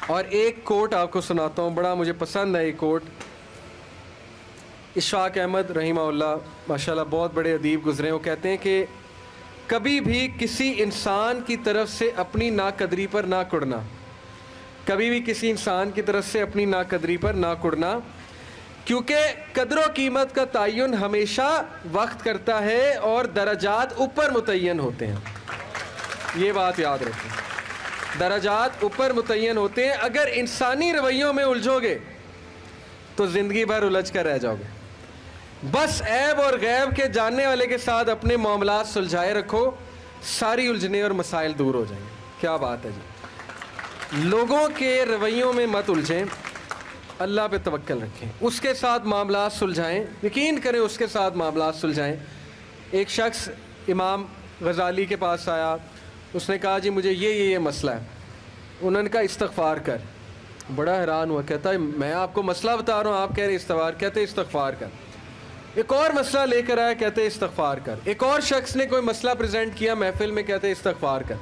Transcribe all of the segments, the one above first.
اور ایک کوٹ آپ کو سناتا ہوں، بڑا مجھے پسند ہے یہ کوٹ۔ اشفاق احمد رحمہ اللہ ماشاءاللہ بہت بڑے ادیب گزرے، وہ کہتے ہیں کہ کبھی بھی کسی انسان کی طرف سے اپنی ناقدری پر نہ کڑنا، کبھی بھی کسی انسان کی طرف سے اپنی ناقدری پر نہ کڑنا، کیونکہ قدر و قیمت کا تعین ہمیشہ وقت کرتا ہے اور درجات اوپر متعین ہوتے ہیں۔ یہ بات یاد رکھیں، درجات اوپر متعین ہوتے ہیں۔ اگر انسانی رویوں میں الجھو گے تو زندگی بھر الجھ کر رہ جاؤ گے۔ بس عیب اور غیب کے جاننے والے کے ساتھ اپنے معاملات سلجھائے رکھو، ساری الجھنیں اور مسائل دور ہو جائیں گے۔ کیا بات ہے جی، لوگوں کے رویوں میں مت الجھیں، اللہ پہ توکل رکھیں، اس کے ساتھ معاملات سلجھائیں، یقین کریں اس کے ساتھ معاملات سلجھائیں۔ ایک شخص امام غزالی کے پاس آیا، اس نے کہا جی مجھے یہ مسئلہ ہے۔ انہوں نے کہا استغفار کر۔ بڑا حیران ہوا، کہتا ہے میں آپ کو مسئلہ بتا رہا ہوں، آپ کہہ رہے استغفار، کہتے استغفار کر۔ ایک اور مسئلہ لے کر آیا، کہتے استغفار کر۔ ایک اور شخص نے کوئی مسئلہ پریزنٹ کیا محفل میں، کہتے استغفار کر۔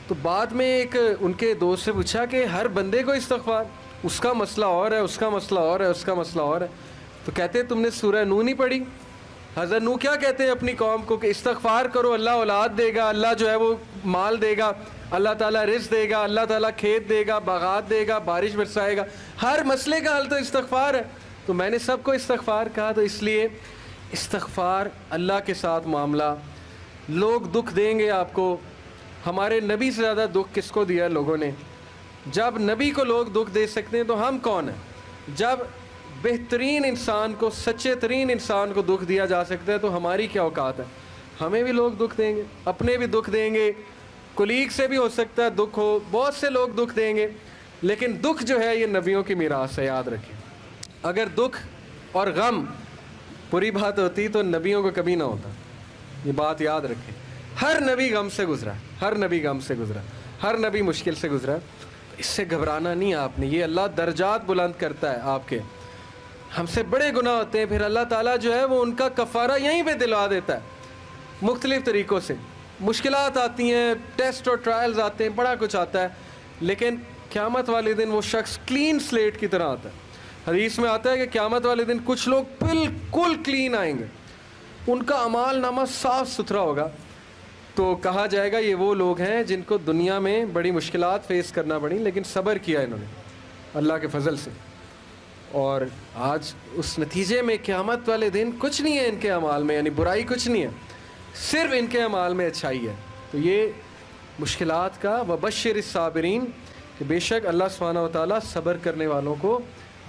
تو بعد میں ایک ان کے دوست سے پوچھا کہ ہر بندے کو استغفار، اس کا مسئلہ اور ہے، اس کا مسئلہ اور ہے، اس کا مسئلہ اور ہے۔ تو کہتے تم نے سورہ نوح نہیں پڑھی؟ حضرت نوح کیا کہتے ہیں اپنی قوم کو کہ استغفار کرو، اللہ اولاد دے گا، اللہ جو ہے وہ مال دے گا، اللہ تعالیٰ رزق دے گا، اللہ تعالیٰ کھیت دے گا، باغات دے گا، بارش برسائے گا۔ ہر مسئلے کا حل تو استغفار ہے۔ تو میں نے سب کو استغفار کہا، تو اس لیے استغفار، اللہ کے ساتھ معاملہ۔ لوگ دکھ دیں گے آپ کو، ہمارے نبی سے زیادہ دکھ کس کو دیا لوگوں نے؟ جب نبی کو لوگ دکھ دے سکتے ہیں تو ہم کون ہیں؟ جب بہترین انسان کو، سچے ترین انسان کو دکھ دیا جا سکتا ہے تو ہماری کیا اوقات ہے؟ ہمیں بھی لوگ دکھ دیں گے، اپنے بھی دکھ دیں گے، کولیگ سے بھی ہو سکتا ہے دکھ ہو، بہت سے لوگ دکھ دیں گے، لیکن دکھ جو ہے یہ نبیوں کی میراث ہے، یاد رکھیں۔ اگر دکھ اور غم بری بات ہوتی تو نبیوں کو کبھی نہ ہوتا، یہ بات یاد رکھیں۔ ہر نبی غم سے گزرا، ہر نبی غم سے گزرا، ہر نبی مشکل سے گزرا، اس سے گھبرانا نہیں آپ نے۔ یہ اللہ درجات بلند کرتا ہے آپ کے۔ ہم سے بڑے گناہ ہوتے ہیں، پھر اللہ تعالیٰ جو ہے وہ ان کا کفارہ یہیں پہ دلوا دیتا ہے مختلف طریقوں سے۔ مشکلات آتی ہیں، ٹیسٹ اور ٹرائلز آتے ہیں، بڑا کچھ آتا ہے، لیکن قیامت والے دن وہ شخص کلین سلیٹ کی طرح آتا ہے۔ حدیث میں آتا ہے کہ قیامت والے دن کچھ لوگ بالکل کلین آئیں گے، ان کا اعمال نامہ صاف ستھرا ہوگا، تو کہا جائے گا یہ وہ لوگ ہیں جن کو دنیا میں بڑی مشکلات فیس کرنا پڑی لیکن صبر کیا انہوں نے اللہ کے فضل سے، اور آج اس نتیجے میں قیامت والے دن کچھ نہیں ہے ان کے اعمال میں، یعنی برائی کچھ نہیں ہے، صرف ان کے اعمال میں اچھائی ہے۔ تو یہ مشکلات کا وبشر الصابرین، کہ بے شک اللہ سبحانہ و تعالیٰ صبر کرنے والوں کو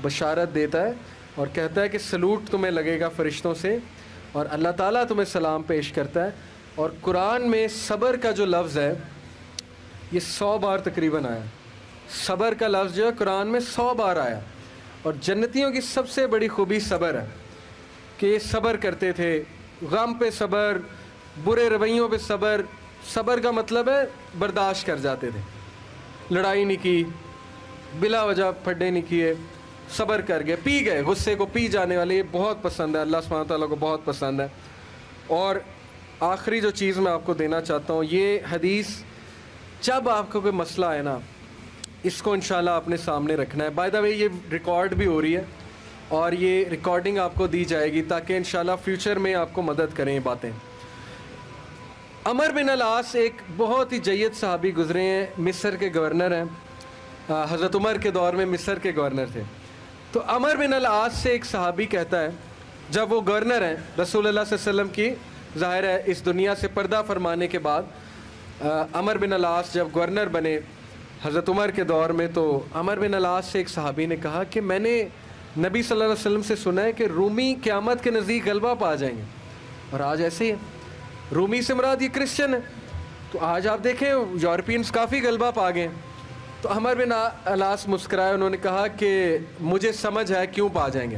بشارت دیتا ہے اور کہتا ہے کہ سلوٹ تمہیں لگے گا فرشتوں سے، اور اللہ تعالیٰ تمہیں سلام پیش کرتا ہے۔ اور قرآن میں صبر کا جو لفظ ہے یہ 100 بار تقریباً آیا، صبر کا لفظ جو ہے قرآن میں 100 بار آیا، اور جنتیوں کی سب سے بڑی خوبی صبر ہے کہ یہ صبر کرتے تھے، غم پہ صبر، برے رویوں پہ صبر۔ صبر کا مطلب ہے برداشت کر جاتے تھے، لڑائی نہیں کی، بلا وجہ پھڈے نہیں کیے، صبر کر گئے، پی گئے، غصے کو پی جانے والے، یہ بہت پسند ہے اللہ سبحانہ تعالیٰ کو، بہت پسند ہے۔ اور آخری جو چیز میں آپ کو دینا چاہتا ہوں، یہ حدیث جب آپ کو کوئی مسئلہ ہے نا، اس کو انشاءاللہ اپنے سامنے رکھنا ہے۔ بائی دا وے یہ ریکارڈ بھی ہو رہی ہے اور یہ ریکارڈنگ آپ کو دی جائے گی تاکہ انشاءاللہ فیوچر میں آپ کو مدد کریں یہ باتیں۔ عمر بن العاص ایک بہت ہی جید صحابی گزرے ہیں، مصر کے گورنر ہیں، حضرت عمر کے دور میں مصر کے گورنر تھے۔ تو عمر بن العاص سے ایک صحابی کہتا ہے، جب وہ گورنر ہیں رسول اللہ صلی اللہ علیہ وسلم کی، ظاہر ہے اس دنیا سے پردہ فرمانے کے بعد عمر بن العاص جب گورنر بنے حضرت عمر کے دور میں، تو عمر بن العاص سے ایک صحابی نے کہا کہ میں نے نبی صلی اللہ علیہ وسلم سے سنا ہے کہ رومی قیامت کے نزدیک غلبہ پا جائیں گے، اور آج ایسے ہی ہے۔ رومی سے مراد یہ کرسچن ہے، تو آج آپ دیکھیں یورپینز کافی غلبہ پا گئے۔ تو عمر بن العاص مسکرائے، انہوں نے کہا کہ مجھے سمجھ ہے کیوں پا جائیں گے۔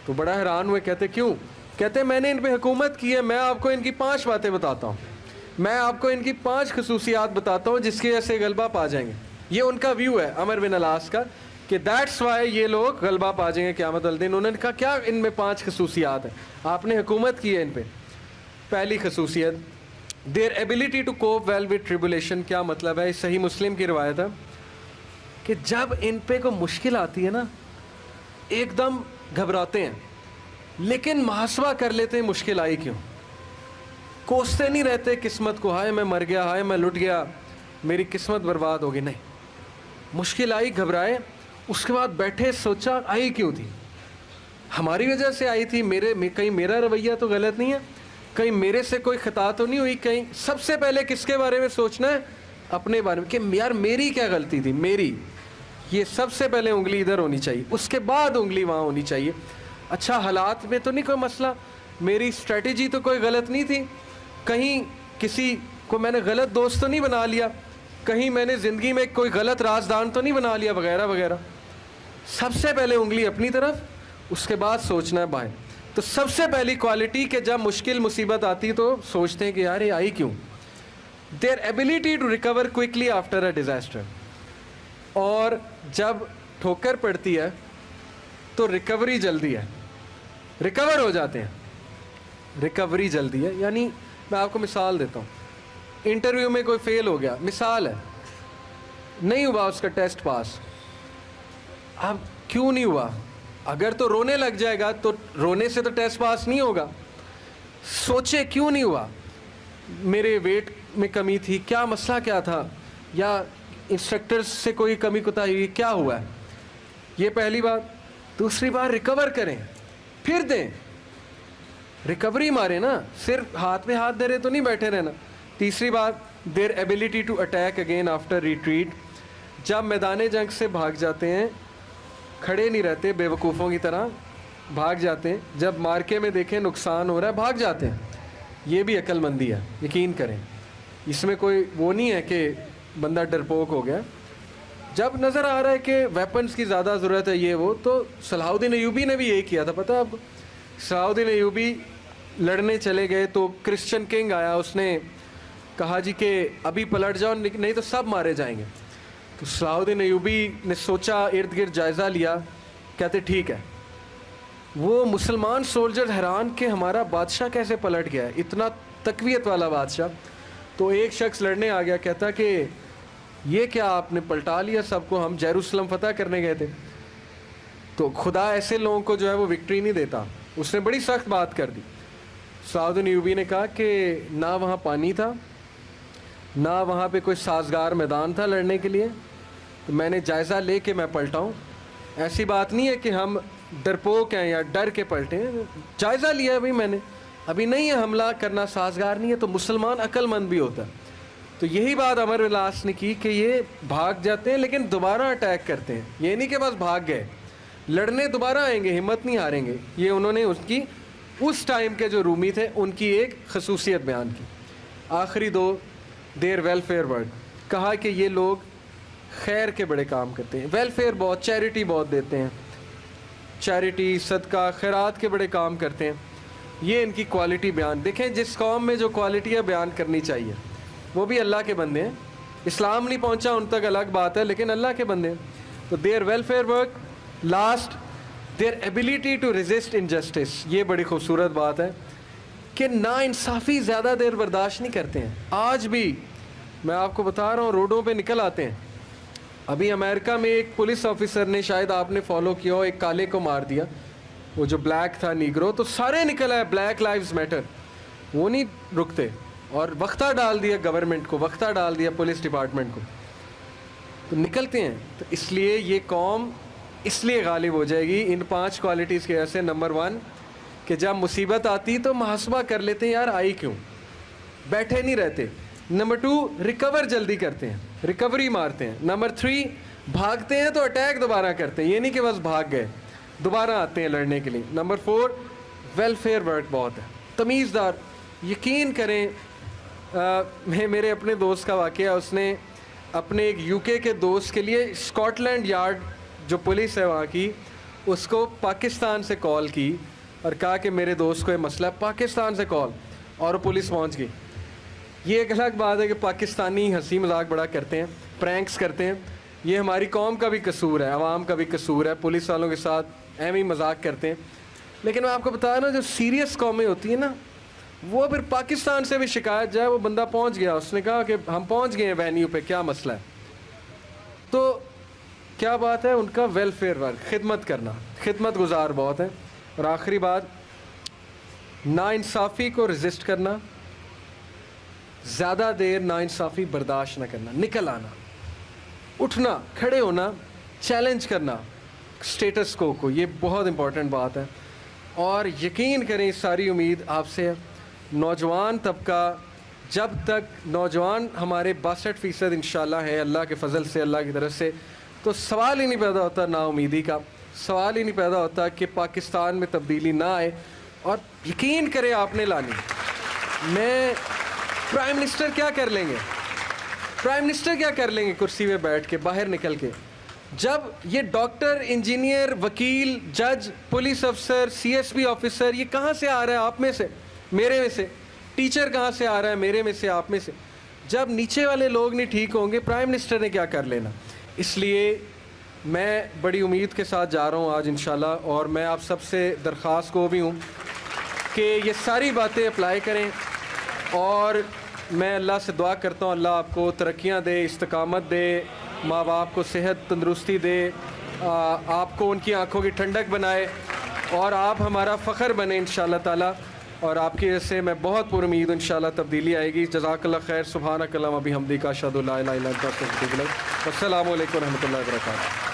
تو بڑا حیران ہوئے، کہتے کیوں؟ کہتے میں نے ان پہ حکومت کی ہے، میں آپ کو ان کی 5 باتیں بتاتا ہوں، میں آپ کو ان کی 5 خصوصیات بتاتا ہوں جس کی وجہ سے غلبہ پا جائیں گے۔ یہ ان کا ویو ہے عمر بن العاص کا کہ دیٹس وائی یہ لوگ غلبہ پا جائیں گے قیامت والے دن۔ انہوں نے کہا کیا ان میں 5 خصوصیات ہیں؟ آپ نے حکومت کی ہے ان پہ۔ پہلی خصوصیت their ability to cope well with tribulation۔ کیا مطلب ہے؟ صحیح مسلم کی روایت ہے، کہ جب ان پہ کوئی مشکل آتی ہے نا ایک دم گھبراتے ہیں, لیکن محاسبہ کر لیتے ہیں مشکل آئی کیوں, کوستے نہیں رہتے قسمت کو, ہائے میں مر گیا, ہائے میں لٹ گیا, میری قسمت برباد ہوگی. نہیں, مشکل آئی گھبرائے, اس کے بعد بیٹھے سوچا آئی کیوں تھی, ہماری وجہ سے آئی تھی, کہیں میرا رویہ تو غلط نہیں ہے, کہیں میرے سے کوئی خطا تو نہیں ہوئی, کہیں سب سے پہلے کس کے بارے میں سوچنا ہے, اپنے بارے میں, کہ یار میری کیا غلطی تھی, میری, یہ سب سے پہلے انگلی ادھر ہونی چاہیے, اس کے بعد انگلی وہاں ہونی چاہیے. اچھا حالات میں تو نہیں کوئی مسئلہ, میری اسٹریٹجی تو کوئی غلط نہیں تھی, کہیں کسی کو میں نے غلط دوست تو نہیں بنا لیا, کہیں میں نے زندگی میں کوئی غلط رازدان تو نہیں بنا لیا, وغیرہ وغیرہ. سب سے پہلے انگلی اپنی طرف, اس کے بعد سوچنا ہے باہر. تو سب سے پہلی کوالٹی کہ جب مشکل مصیبت آتی تو سوچتے ہیں کہ یار یہ آئی کیوں. Their ability to recover quickly after a disaster. اور جب ٹھوکر پڑتی ہے تو ریکوری جلدی ہے, ریکور ہو جاتے ہیں, ریکوری جلدی ہے. یعنی میں آپ کو مثال دیتا ہوں, انٹرویو میں کوئی فیل ہو گیا, مثال ہے, نہیں ہوا اس کا ٹیسٹ پاس. اب کیوں نہیں ہوا, اگر تو رونے لگ جائے گا تو رونے سے تو ٹیسٹ پاس نہیں ہوگا. سوچے کیوں نہیں ہوا, میرے ویٹ میں کمی تھی, کیا مسئلہ کیا تھا, یا انسٹرکٹر سے کوئی کمی کوتاہی ہوئی, کیا ہوا ہے. یہ پہلی بات. دوسری بات, ریکور کریں, پھر دیں, ریکوری مارے نا, صرف ہاتھ میں ہاتھ دھرے تو نہیں بیٹھے رہنا. تیسری بات, their ability to attack again after retreat. جب میدان جنگ سے بھاگ جاتے ہیں, کھڑے نہیں رہتے بے وقوفوں کی طرح, بھاگ جاتے ہیں. جب مارکے میں دیکھیں نقصان ہو رہا ہے, بھاگ جاتے ہیں. یہ بھی عقل مندی ہے, یقین کریں, اس میں کوئی وہ نہیں ہے کہ بندہ ڈرپوک ہو گیا. جب نظر آ رہا ہے کہ ویپنز کی زیادہ ضرورت ہے یہ وہ, تو صلاح الدین ایوبی نے بھی یہی کیا تھا, پتہ ہے آپ کو. صلاح الدین ایوبی لڑنے چلے گئے تو کرسچن کنگ آیا, اس نے کہا جی کہ ابھی پلٹ جاؤ نہیں تو سب مارے جائیں گے. تو صلاح الدین ایوبی نے سوچا, ارد گرد جائزہ لیا, کہتے ٹھیک ہے. وہ مسلمان سولجر حیران کہ ہمارا بادشاہ کیسے پلٹ گیا ہے, اتنا تقویت والا بادشاہ. تو ایک شخص لڑنے آ گیا, کہتا کہ یہ کیا آپ نے پلٹا لیا سب کو, ہم یروشلم فتح کرنے گئے تھے. تو خدا ایسے لوگوں کو جو ہے وہ وکٹری نہیں دیتا. اس نے بڑی سخت بات کر دی. صلاح الدین ایوبی نے کہا کہ نہ وہاں پانی تھا, نہ وہاں پہ کوئی سازگار میدان تھا لڑنے کے لیے, تو میں نے جائزہ لے کے میں پلٹا ہوں. ایسی بات نہیں ہے کہ ہم ڈرپوک ہیں یا ڈر کے پلٹے ہیں, جائزہ لیا ہے بھائی میں نے, ابھی نہیں ہے حملہ کرنا سازگار نہیں ہے. تو مسلمان عقل مند بھی ہوتا ہے. تو یہی بات عمرو بن العاص نے کی کہ یہ بھاگ جاتے ہیں لیکن دوبارہ اٹیک کرتے ہیں. یہ نہیں کہ بس بھاگ گئے, لڑنے دوبارہ آئیں گے, ہمت نہیں ہاریں گے. یہ انہوں نے اس ٹائم کے جو رومی تھے ان کی ایک خصوصیت بیان کی. آخری دو, دیر ویلفیئر ورک. کہا کہ یہ لوگ خیر کے بڑے کام کرتے ہیں, ویلفیئر بہت, چیریٹی بہت دیتے ہیں, چیریٹی صدقہ خیرات کے بڑے کام کرتے ہیں. یہ ان کی کوالٹی بیان. دیکھیں جس قوم میں جو کوالٹی ہے بیان کرنی چاہیے, وہ بھی اللہ کے بندے ہیں. اسلام نہیں پہنچا ان تک الگ بات ہے, لیکن اللہ کے بندے ہیں. تو their welfare work. Last, their ability to resist injustice. یہ بڑی خوبصورت بات ہے کہ نا انصافی زیادہ دیر برداشت نہیں کرتے ہیں. آج بھی میں آپ کو بتا رہا ہوں, روڈوں پہ نکل آتے ہیں. ابھی امریکہ میں ایک پولیس آفیسر نے, شاید آپ نے فالو کیا ہو, ایک کالے کو مار دیا, وہ جو بلیک تھا نیگرو, تو سارے نکل آئے بلیک لائیوز میٹر. وہ نہیں رکتے, اور وقتہ ڈال دیا گورنمنٹ کو, وقتہ ڈال دیا پولیس ڈپارٹمنٹ کو, تو نکلتے ہیں. تو اس لیے یہ قوم اس لیے غالب ہو جائے گی ان 5 کوالٹیز کی وجہ سے. نمبر 1 کہ جب مصیبت آتی تو محاسبہ کر لیتے ہیں, یار آئی کیوں, بیٹھے نہیں رہتے. نمبر 2 ریکور جلدی کرتے ہیں, ریکوری مارتے ہیں. نمبر 3 بھاگتے ہیں تو اٹیک دوبارہ کرتے ہیں, یہ نہیں کہ بس بھاگ گئے, دوبارہ آتے ہیں لڑنے کے لیے. نمبر 4 ویلفیئر ورک بہت ہے, تمیزدار. یقین کریں, میرے اپنے دوست کا واقعہ, اس نے اپنے ایک یو کے دوست کے لیے اسکاٹ لینڈ یارڈ جو پولیس ہے وہاں کی, اس کو پاکستان سے کال کی اور کہا کہ میرے دوست کو یہ مسئلہ ہے. پاکستان سے کال, اور پولیس پہنچ گئی. یہ ایک الگ بات ہے کہ پاکستانی ہنسی مذاق بڑا کرتے ہیں, پرینکس کرتے ہیں. یہ ہماری قوم کا بھی قصور ہے, عوام کا بھی قصور ہے, پولیس والوں کے ساتھ ایم ہی مذاق کرتے ہیں. لیکن میں آپ کو بتا رہا ہوں, جو سیریس قومیں ہوتی ہیں نا, وہ پھر پاکستان سے بھی شکایت جائے, وہ بندہ پہنچ گیا, اس نے کہا کہ ہم پہنچ گئے ہیں وینیو پہ, کیا مسئلہ ہے. تو کیا بات ہے ان کا ویلفیئر ورک, خدمت کرنا, خدمت گزار بہت ہیں. اور آخری بات, ناانصافی کو رزسٹ کرنا, زیادہ دیر ناانصافی برداشت نہ کرنا, نکل آنا, اٹھنا, کھڑے ہونا, چیلنج کرنا اسٹیٹس کو, یہ بہت امپورٹنٹ بات ہے. اور یقین کریں ساری امید آپ سے ہے. نوجوان طبقہ, جب تک نوجوان ہمارے 62% انشاءاللہ ہے اللہ کے فضل سے, اللہ کی طرف سے, تو سوال ہی نہیں پیدا ہوتا نا امیدی کا, سوال ہی نہیں پیدا ہوتا کہ پاکستان میں تبدیلی نہ آئے. اور یقین کریں آپ نے لانی. میں پرائم منسٹر کیا کر لیں گے, پرائم منسٹر کیا کر لیں گے کرسی میں بیٹھ کے, باہر نکل کے, جب یہ ڈاکٹر, انجینئر, وکیل, جج, پولیس افسر, سی ایس پی آفیسر, یہ کہاں سے آ رہا ہے آپ میں سے, میرے میں سے, ٹیچر کہاں سے آ رہا ہے میرے میں سے, آپ میں سے, جب نیچے والے لوگ نہیں ٹھیک ہوں گے پرائم منسٹر نے کیا کر لینا. اس لیے میں بڑی امید کے ساتھ جا رہا ہوں آج انشاءاللہ, اور میں آپ سب سے درخواست کو بھی ہوں کہ یہ ساری باتیں اپلائی کریں. اور میں اللہ سے دعا کرتا ہوں اللہ آپ کو ترقیاں دے, استقامت دے, ماں باپ کو صحت تندرستی دے, آپ کو ان کی آنکھوں کی ٹھنڈک بنائے, اور آپ ہمارا فخر بنے انشاءاللہ تعالی. اور آپ کی وجہ سے میں بہت پر امید انشاءاللہ تبدیلی آئے گی. جزاک اللہ خیر. سبحانک اللہم و بحمدک اشہد ان لا الہ الا انت استغفرک. السلام علیکم و رحمۃ اللہ وبرکاتہ.